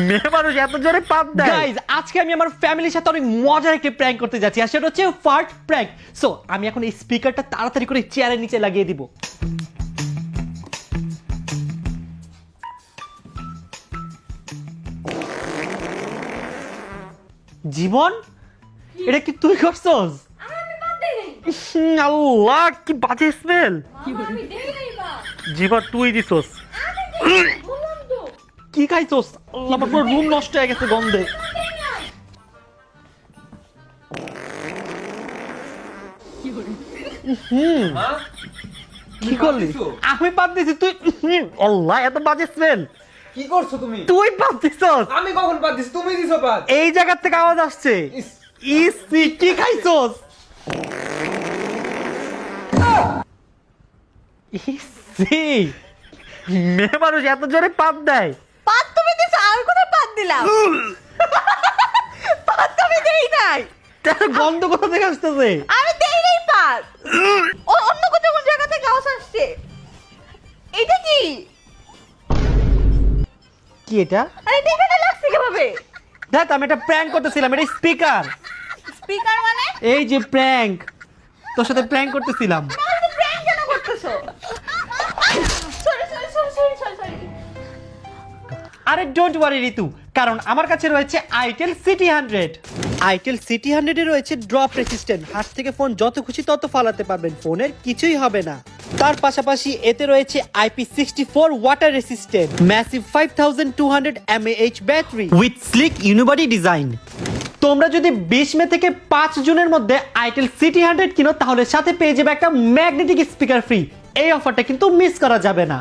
মেয়ে মানুষ এত জোরে পাপ দেয়। গাইস, আজকে আমি আমার ফ্যামিলির সাথে অনেক মজার একটা প্র্যাঙ্ক করতে যাচ্ছি, আর সেটা হচ্ছে ফার্ট প্র্যাঙ্ক। সো আমি এখন এই স্পিকারটা তাড়াতাড়ি করে চেয়ারের নিচে লাগিয়ে দিব। জীবন, এটা কি তুই করছস? আল্লাহ, কি বাজে স্মেল। জীবন তুই দিছস। কি খাইছস? আল্লাহ, আমার পুরো রুম নষ্ট হয়ে গেছে গন্ধে। কি করলি? আমি পাত দিছি, তুই আল্লাহ, এত বাজে স্মেল। কি করছো তুমি? তুই পাপ দিছস। আমি কখন পাত দিছি? তুমি দিছো পাত। এই জায়গা থেকে আওয়াজ আসছে। ইসি, কি খাইছস? ইসি, মেয়ে মানুষ এত জোরে পাপ দেয়। পাত তুমি দিছো, আর কোথায় পাত দিলাম? পাত তুমি দেই নাই। তার গন্ধ কোথা থেকে আসতেছে? আমি দেই নাই পাত। অন্য কোন জায়গা থেকে আওয়াজ আসছে। এটা কি? কি এটা? আরে এটা এখানে লাগছে কিভাবে? দেখ, আমি একটা প্র্যাঙ্ক করতেছিলাম, এটা স্পিকার। স্পিকার মানে? এই যে প্র্যাঙ্ক, তোর সাথে প্র্যাঙ্ক করতেছিলাম। তাহলে প্র্যাঙ্ক কেন করতেছো? Sorry sorry sorry sorry sorry sorry. আরে ডোন্ট ওয়ারি ঋতু, কারণ আমার কাছে রয়েছে আইটেল সিটি 100। আইটেল সিটি 100 এ রয়েছে ড্রপ রেসিস্ট্যান্ট, হাত থেকে ফোন যত খুশি তত ফালাতে পারবেন, ফোনের কিছুই হবে না। তার পাশাপাশি এতে রয়েছে IP64 water resistant, massive 5200 mAh battery with slick unibody design. তোমরা যদি 20 মে থেকে 5 জুনের মধ্যে আইটেল সিটি 100 কিনো, তাহলে সাথে পেয়ে যাবে একটা ম্যাগনেটিক স্পিকার ফ্রি। এই অফারটা কিন্তু মিস করা যাবে না।